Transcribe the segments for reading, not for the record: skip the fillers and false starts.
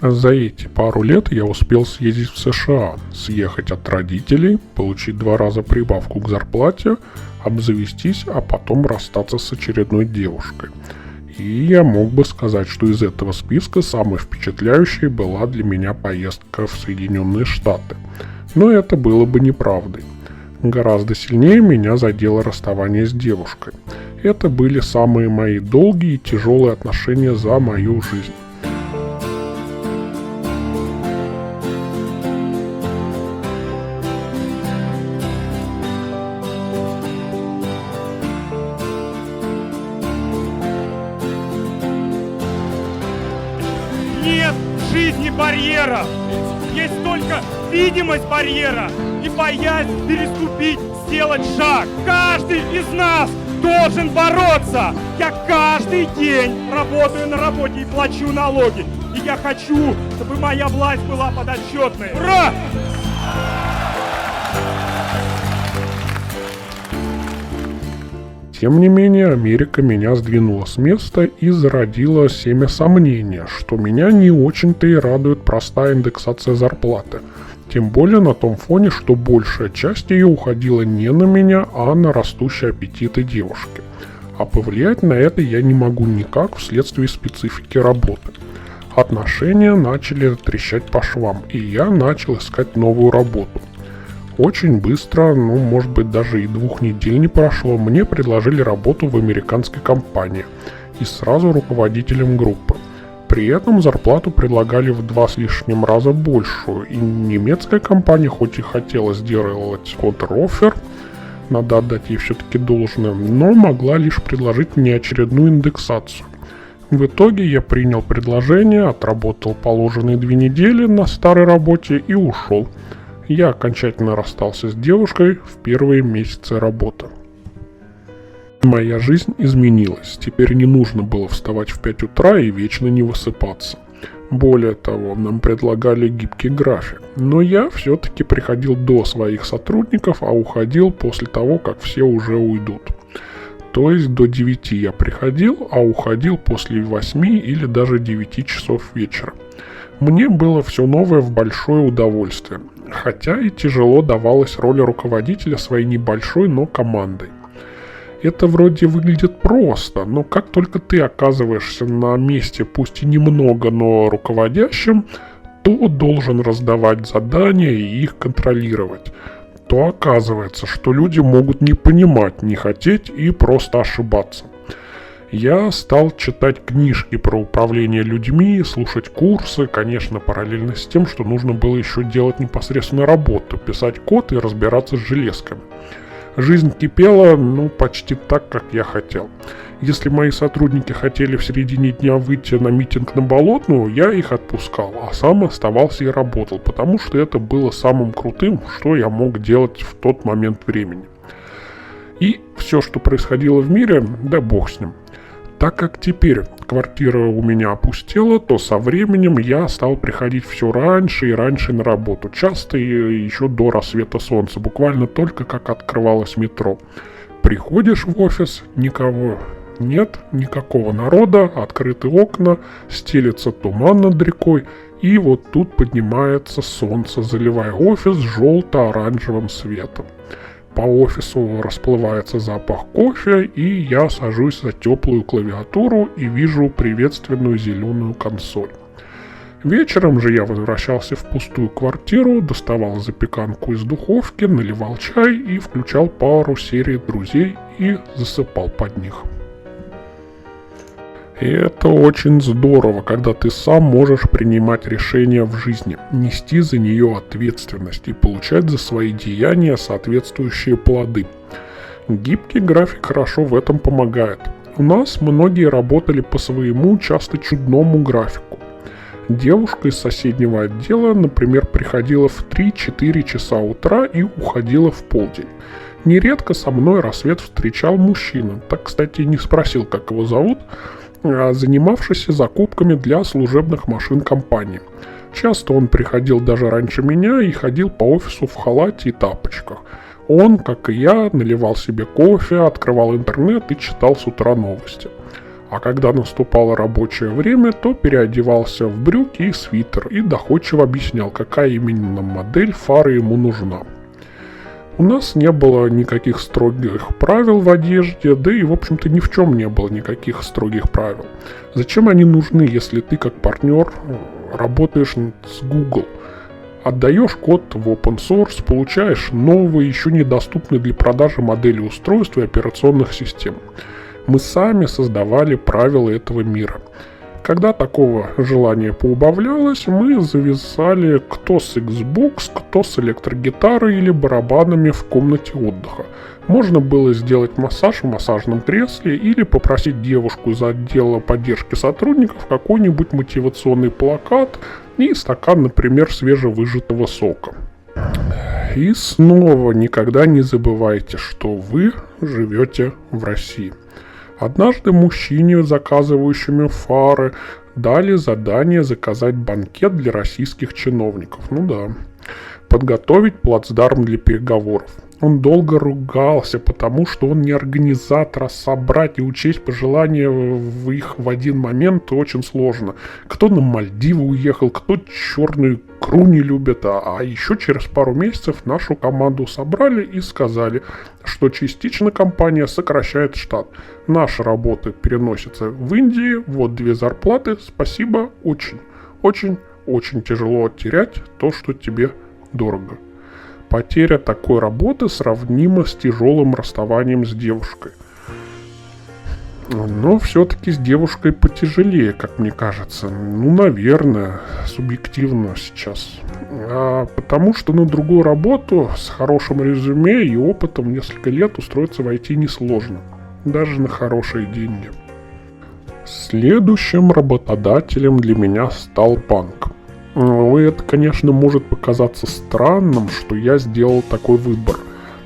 За эти пару лет я успел съездить в США, съехать от родителей, получить 2 раза прибавку к зарплате, обзавестись, а потом расстаться с очередной девушкой. И я мог бы сказать, что из этого списка самой впечатляющей была для меня поездка в Соединенные Штаты. Но это было бы неправдой. Гораздо сильнее меня задело расставание с девушкой. Это были самые мои долгие и тяжелые отношения за мою жизнь. Нет в жизни барьеров, есть только видимость барьера и боязнь переступить, сделать шаг. Каждый из нас должен бороться. Я каждый день работаю на работе и плачу налоги. И я хочу, чтобы моя власть была подотчетной. Ура! Тем не менее, Америка меня сдвинула с места и зародила семя сомнения, что меня не очень-то и радует простая индексация зарплаты. Тем более на том фоне, что большая часть ее уходила не на меня, а на растущие аппетиты девушки. А повлиять на это я не могу никак вследствие специфики работы. Отношения начали трещать по швам, и я начал искать новую работу. Очень быстро, может быть даже и 2 недель не прошло, мне предложили работу в американской компании и сразу руководителем группы. При этом зарплату предлагали в 2 с лишним раза большую, и немецкая компания хоть и хотела сделать контр-оффер, надо отдать ей все-таки должное, но могла лишь предложить мне очередную индексацию. В итоге я принял предложение, отработал положенные 2 недели на старой работе и ушел. Я окончательно расстался с девушкой в первые месяцы работы. Моя жизнь изменилась. Теперь не нужно было вставать в 5 утра и вечно не высыпаться. Более того, нам предлагали гибкий график. Но я все-таки приходил до своих сотрудников, а уходил после того, как все уже уйдут. То есть до 9 я приходил, а уходил после 8 или даже 9 часов вечера. Мне было все новое в большое удовольствие. Хотя и тяжело давалась роль руководителя своей небольшой, но командой. Это вроде выглядит просто, но как только ты оказываешься на месте, пусть и немного, но руководящим, то должен раздавать задания и их контролировать. То оказывается, что люди могут не понимать, не хотеть и просто ошибаться. Я стал читать книжки про управление людьми, слушать курсы, конечно, параллельно с тем, что нужно было еще делать непосредственно работу, писать код и разбираться с железками. Жизнь кипела, почти так, как я хотел. Если мои сотрудники хотели в середине дня выйти на митинг на Болотную, я их отпускал, а сам оставался и работал, потому что это было самым крутым, что я мог делать в тот момент времени. И все, что происходило в мире, да бог с ним. Так как теперь квартира у меня опустела, то со временем я стал приходить все раньше и раньше на работу. Часто и еще до рассвета солнца, буквально только как открывалось метро. Приходишь в офис, никого нет, никакого народа, открыты окна, стелется туман над рекой, и вот тут поднимается солнце, заливая офис желто-оранжевым светом. По офису расплывается запах кофе, и я сажусь за теплую клавиатуру и вижу приветственную зеленую консоль. Вечером же я возвращался в пустую квартиру, доставал запеканку из духовки, наливал чай и включал пару серий «Друзей» и засыпал под них. И это очень здорово, когда ты сам можешь принимать решения в жизни, нести за нее ответственность и получать за свои деяния соответствующие плоды. Гибкий график хорошо в этом помогает. У нас многие работали по своему, часто чудному графику. Девушка из соседнего отдела, например, приходила в 3-4 часа утра и уходила в полдень. Нередко со мной рассвет встречал мужчина, так, кстати, не спросил, как его зовут, занимавшийся закупками для служебных машин компании. Часто он приходил даже раньше меня и ходил по офису в халате и тапочках. Он, как и я, наливал себе кофе, открывал интернет и читал с утра новости. А когда наступало рабочее время, то переодевался в брюки и свитер и доходчиво объяснял, какая именно модель фары ему нужна. У нас не было никаких строгих правил в одежде, да и, в общем-то, ни в чем не было никаких строгих правил. Зачем они нужны, если ты как партнер работаешь с Google? Отдаешь код в open source, получаешь новые, еще недоступные для продажи модели устройств и операционных систем. Мы сами создавали правила этого мира. Когда такого желания поубавлялось, мы зависали кто с Xbox, кто с электрогитарой или барабанами в комнате отдыха. Можно было сделать массаж в массажном кресле или попросить девушку из отдела поддержки сотрудников какой-нибудь мотивационный плакат и стакан, например, свежевыжатого сока. И снова никогда не забывайте, что вы живете в России. Однажды мужчине, заказывающему фары, дали задание заказать банкет для российских чиновников. Ну да. Подготовить плацдарм для переговоров. Он долго ругался, потому что он не организатор, а собрать и учесть пожелания в их в один момент очень сложно. Кто на Мальдивы уехал, кто черную икру не любит, а еще через пару месяцев нашу команду собрали и сказали, что частично компания сокращает штат. Наши работы переносятся в Индии, вот 2 зарплаты, спасибо, очень тяжело терять то, что тебе дорого. Потеря такой работы сравнима с тяжелым расставанием с девушкой. Но все-таки с девушкой потяжелее, как мне кажется. Ну, наверное, субъективно сейчас. Потому что на другую работу с хорошим резюме и опытом несколько лет устроиться в IT несложно. Даже на хорошие деньги. Следующим работодателем для меня стал банк. И это, конечно, может показаться странным, что я сделал такой выбор.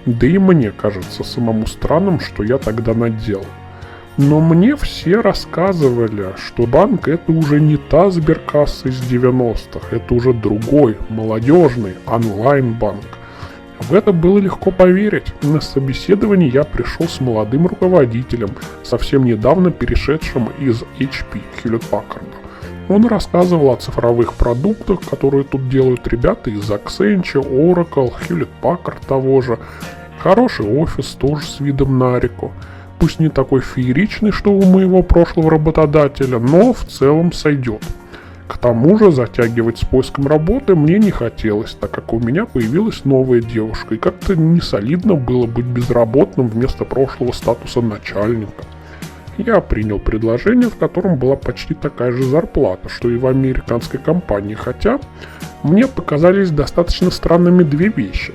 Да и мне кажется самому странным, что я тогда наделал. Но мне все рассказывали, что банк это уже не та сберкасса из 90-х, это уже другой, молодежный, онлайн-банк. В это было легко поверить. На собеседование я пришел с молодым руководителем, совсем недавно перешедшим из HP, Hewlett-Packard. Он рассказывал о цифровых продуктах, которые тут делают ребята из Accenture, Oracle, Hewlett-Packard того же. Хороший офис, тоже с видом на реку. Пусть не такой фееричный, что у моего прошлого работодателя, но в целом сойдет. К тому же затягивать с поиском работы мне не хотелось, так как у меня появилась новая девушка, и как-то не солидно было быть безработным вместо прошлого статуса начальника. Я принял предложение, в котором была почти такая же зарплата, что и в американской компании, хотя мне показались достаточно странными 2 вещи.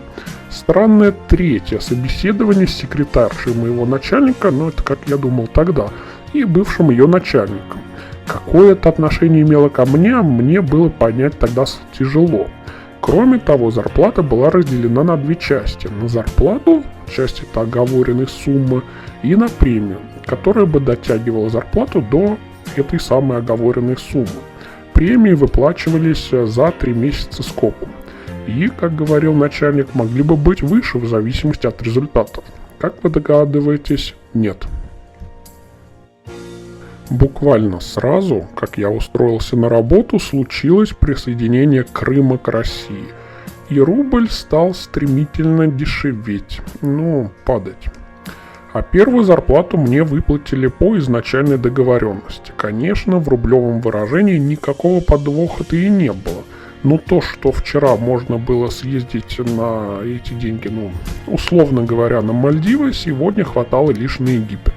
Странное третье собеседование с секретаршей моего начальника, но это как я думал тогда, и бывшим ее начальником. Какое это отношение имело ко мне было понять тогда тяжело. Кроме того, зарплата была разделена на 2 части. На зарплату, часть это оговоренной суммы, и на премию, которая бы дотягивала зарплату до этой самой оговоренной суммы. Премии выплачивались за 3 месяца скопом. И, как говорил начальник, могли бы быть выше в зависимости от результатов. Как вы догадываетесь, нет. Буквально сразу, как я устроился на работу, случилось присоединение Крыма к России. И рубль стал стремительно дешеветь, падать. А первую зарплату мне выплатили по изначальной договоренности. Конечно, в рублевом выражении никакого подвоха-то и не было. Но то, что вчера можно было съездить на эти деньги, условно говоря, на Мальдивы, сегодня хватало лишь на Египет.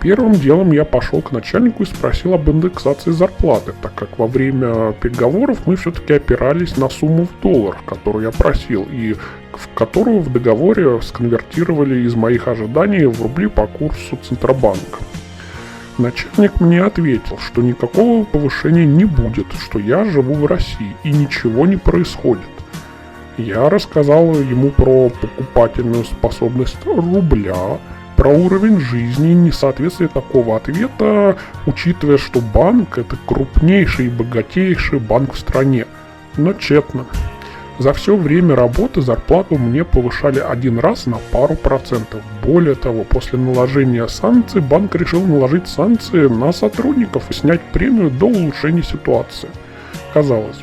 Первым делом я пошел к начальнику и спросил об индексации зарплаты, так как во время переговоров мы все-таки опирались на сумму в долларах, которую я просил, и в которую в договоре сконвертировали из моих ожиданий в рубли по курсу Центробанка. Начальник мне ответил, что никакого повышения не будет, что я живу в России и ничего не происходит. Я рассказал ему про покупательную способность рубля, про уровень жизни и несоответствие такого ответа, учитывая, что банк – это крупнейший и богатейший банк в стране. Но тщетно. За все время работы зарплату мне повышали один раз на пару процентов. Более того, после наложения санкций банк решил наложить санкции на сотрудников и снять премию до улучшения ситуации. Казалось.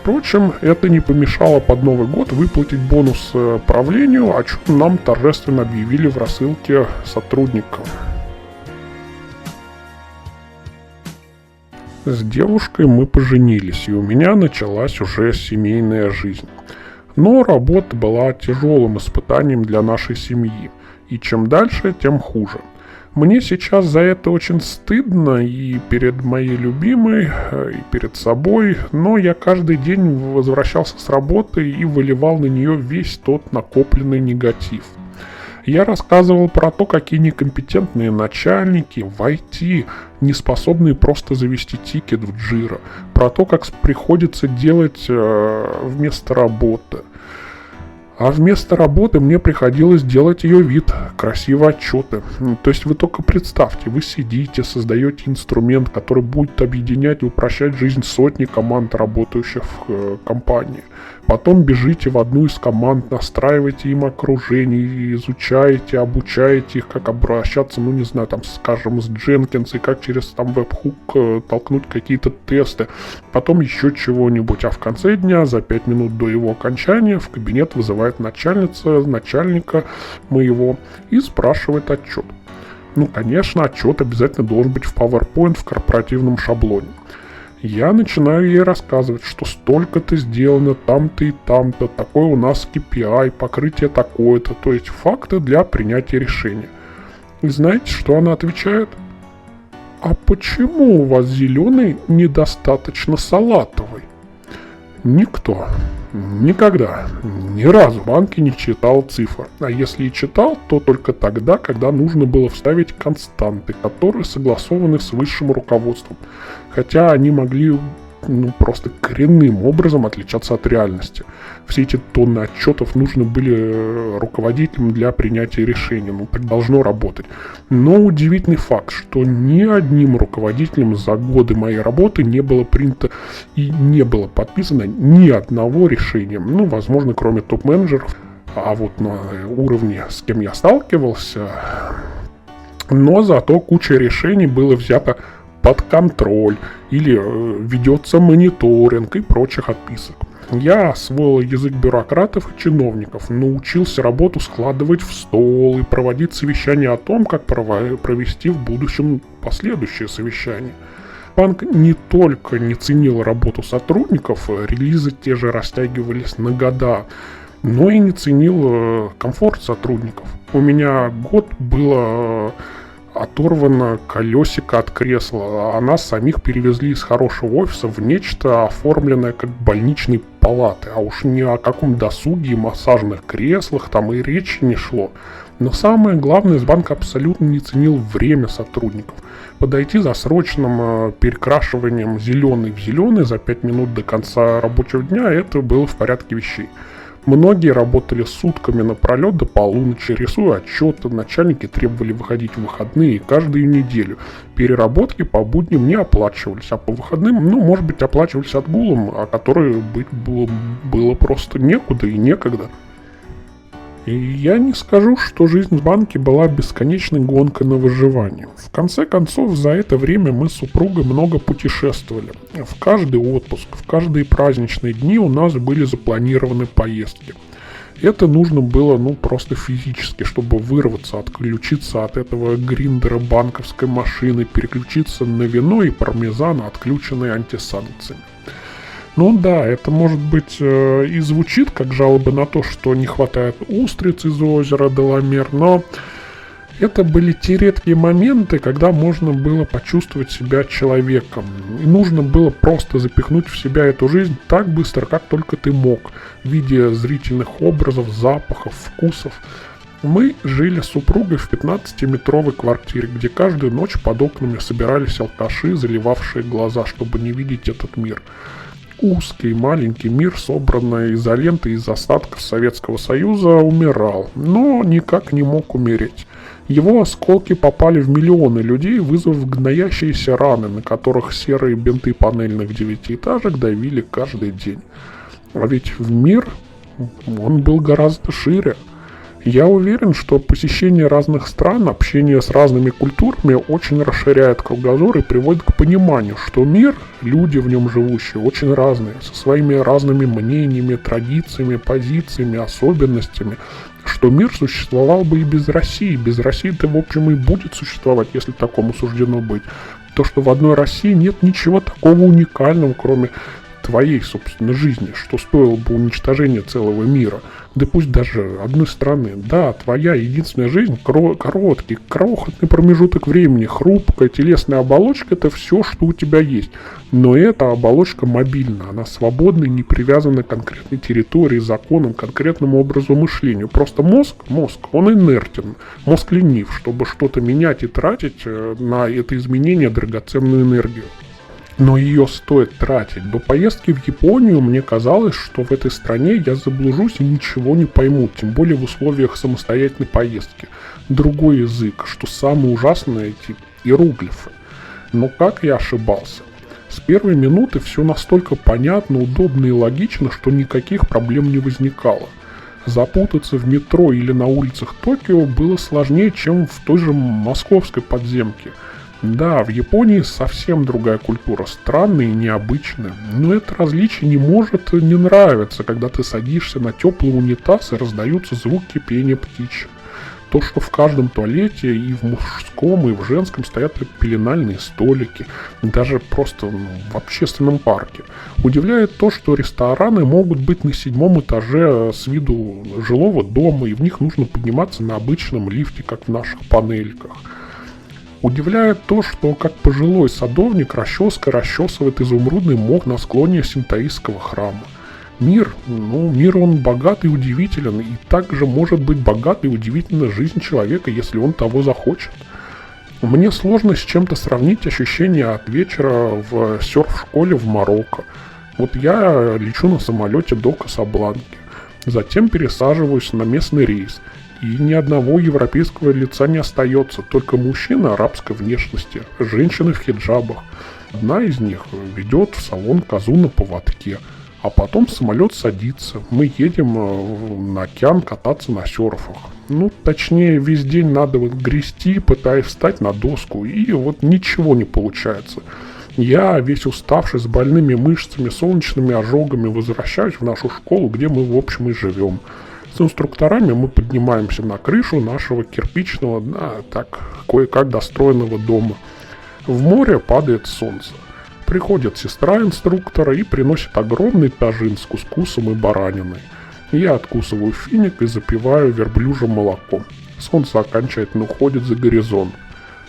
Впрочем, это не помешало под Новый год выплатить бонус правлению, о чем нам торжественно объявили в рассылке сотрудникам. С девушкой мы поженились, и у меня началась уже семейная жизнь. Но работа была тяжелым испытанием для нашей семьи, и чем дальше, тем хуже. Мне сейчас за это очень стыдно и перед моей любимой, и перед собой, но я каждый день возвращался с работы и выливал на нее весь тот накопленный негатив. Я рассказывал про то, какие некомпетентные начальники в IT, не способные просто завести тикет в Jira, про то, как приходится делать вместо работы. А вместо работы мне приходилось делать ее вид, красивые отчеты. То есть вы только представьте, вы сидите, создаете инструмент, который будет объединять и упрощать жизнь сотни команд, работающих в компании. Потом бежите в одну из команд, настраиваете им окружение, изучаете, обучаете их, как обращаться, ну не знаю, там, скажем, с Jenkins, и как через там веб-хук толкнуть какие-то тесты. Потом еще чего-нибудь. А в конце дня, за 5 минут до его окончания, в кабинет вызывает начальника моего и спрашивает отчет. Ну, конечно, отчет обязательно должен быть в PowerPoint в корпоративном шаблоне. Я начинаю ей рассказывать, что столько-то сделано, там-то и там-то, такой у нас KPI, покрытие такое-то, то есть факты для принятия решения. И знаете, что она отвечает? А почему у вас зеленый недостаточно салатовый? Никто, никогда, ни разу в банке не читал цифр. А если и читал, то только тогда, когда нужно было вставить константы, которые согласованы с высшим руководством. Хотя они могли просто коренным образом отличаться от реальности. Все эти тонны отчетов нужны были руководителям для принятия решений. Так должно работать. Но удивительный факт, что ни одним руководителем за годы моей работы не было принято и не было подписано ни одного решения. Возможно, кроме топ-менеджеров. А вот на уровне, с кем я сталкивался, но зато куча решений было взято под контроль, или ведется мониторинг и прочих отписок. Я освоил язык бюрократов и чиновников, научился работу складывать в стол и проводить совещания о том, как провести в будущем последующие совещания. Банк не только не ценил работу сотрудников, релизы те же растягивались на года, но и не ценил комфорт сотрудников. У меня год было оторвано колесико от кресла, а нас самих перевезли из хорошего офиса в нечто, оформленное как больничные палаты, а уж ни о каком досуге и массажных креслах там и речи не шло. Но самое главное, банк абсолютно не ценил время сотрудников. Подойти за срочным перекрашиванием зеленый в зеленый за 5 минут до конца рабочего дня, это было в порядке вещей. Многие работали сутками напролет до полуночи, рисуя отчеты, начальники требовали выходить в выходные каждую неделю. Переработки по будням не оплачивались, а по выходным, может быть, оплачивались отгулом, а которые быть было просто некуда и некогда. И я не скажу, что жизнь в банке была бесконечной гонкой на выживание. В конце концов, за это время мы с супругой много путешествовали. В каждый отпуск, в каждые праздничные дни у нас были запланированы поездки. Это нужно было, просто физически, чтобы вырваться, отключиться от этого гриндера банковской машины, переключиться на вино и пармезан, отключенные антисанкциями. Да, это может быть и звучит как жалоба на то, что не хватает устриц из озера Деламер, но это были те редкие моменты, когда можно было почувствовать себя человеком. И нужно было просто запихнуть в себя эту жизнь так быстро, как только ты мог, в виде зрительных образов, запахов, вкусов. Мы жили с супругой в 15-метровой квартире, где каждую ночь под окнами собирались алкаши, заливавшие глаза, чтобы не видеть этот мир. Узкий маленький мир, собранный изолентой из остатков Советского Союза, умирал, но никак не мог умереть. Его осколки попали в миллионы людей, вызвав гноящиеся раны, на которых серые бинты панельных девятиэтажек давили каждый день. А ведь в мир он был гораздо шире. Я уверен, что посещение разных стран, общение с разными культурами очень расширяет кругозор и приводит к пониманию, что мир, люди в нем живущие, очень разные, со своими разными мнениями, традициями, позициями, особенностями, что мир существовал бы и без России. Без России-то, в общем, и будет существовать, если такому суждено быть. То, что в одной России нет ничего такого уникального, кроме твоей, собственно, жизни, что стоило бы уничтожения целого мира, да пусть даже одной страны. Да, твоя единственная жизнь короткий, крохотный промежуток времени, хрупкая телесная оболочка — это все, что у тебя есть. Но эта оболочка мобильна, она свободна и не привязана к конкретной территории, законам, конкретному образу мышления. Просто мозг, он инертен, мозг ленив, чтобы что-то менять и тратить на это изменение драгоценную энергию. Но ее стоит тратить. До поездки в Японию мне казалось, что в этой стране я заблужусь и ничего не пойму, тем более в условиях самостоятельной поездки. Другой язык, что самое ужасное, эти иероглифы. Но как я ошибался. С первой минуты все настолько понятно, удобно и логично, что никаких проблем не возникало. Запутаться в метро или на улицах Токио было сложнее, чем в той же московской подземке. Да, в Японии совсем другая культура, странная и необычная, но это различие не может не нравиться, когда ты садишься на теплый унитаз и раздаются звуки пения птичек. То, что в каждом туалете и в мужском, и в женском стоят пеленальные столики, даже просто в общественном парке. Удивляет то, что рестораны могут быть на 7-м этаже с виду жилого дома, и в них нужно подниматься на обычном лифте, как в наших панельках. Удивляет то, что как пожилой садовник расческой расчесывает изумрудный мох на склоне синтоистского храма. Мир он богат и удивителен, и также может быть богат и удивительна жизнь человека, если он того захочет. Мне сложно с чем-то сравнить ощущения от вечера в серф-школе в Марокко. Вот я лечу на самолете до Касабланки, затем пересаживаюсь на местный рейс, и ни одного европейского лица не остается, только мужчины арабской внешности, женщины в хиджабах. Одна из них ведет в салон козу на поводке, а потом самолет садится. Мы едем на океан кататься на серфах. Точнее, весь день надо грести, пытаясь встать на доску, и вот ничего не получается. Я, весь уставший, с больными мышцами, солнечными ожогами, возвращаюсь в нашу школу, где мы, в общем, и живем. С инструкторами мы поднимаемся на крышу нашего кирпичного, кое-как достроенного дома. В море падает солнце. Приходит сестра инструктора и приносит огромный тажин с кускусом и бараниной. Я откусываю финик и запиваю верблюжьим молоком. Солнце окончательно уходит за горизонт.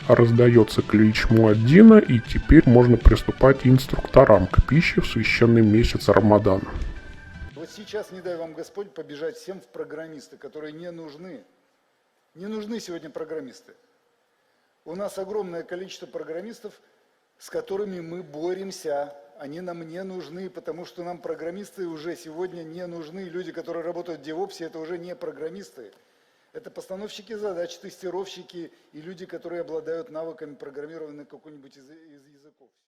Раздается клич муаддина, и теперь можно приступать инструкторам к пище в священный месяц Рамадана. Вот сейчас, не дай вам Господь, побежать всем в программисты, которые не нужны. Не нужны сегодня программисты. У нас огромное количество программистов, с которыми мы боремся. Они нам не нужны, потому что нам программисты уже сегодня не нужны. Люди, которые работают в DevOps, это уже не программисты. Это постановщики задач, тестировщики и люди, которые обладают навыками программирования на какой-нибудь из языков.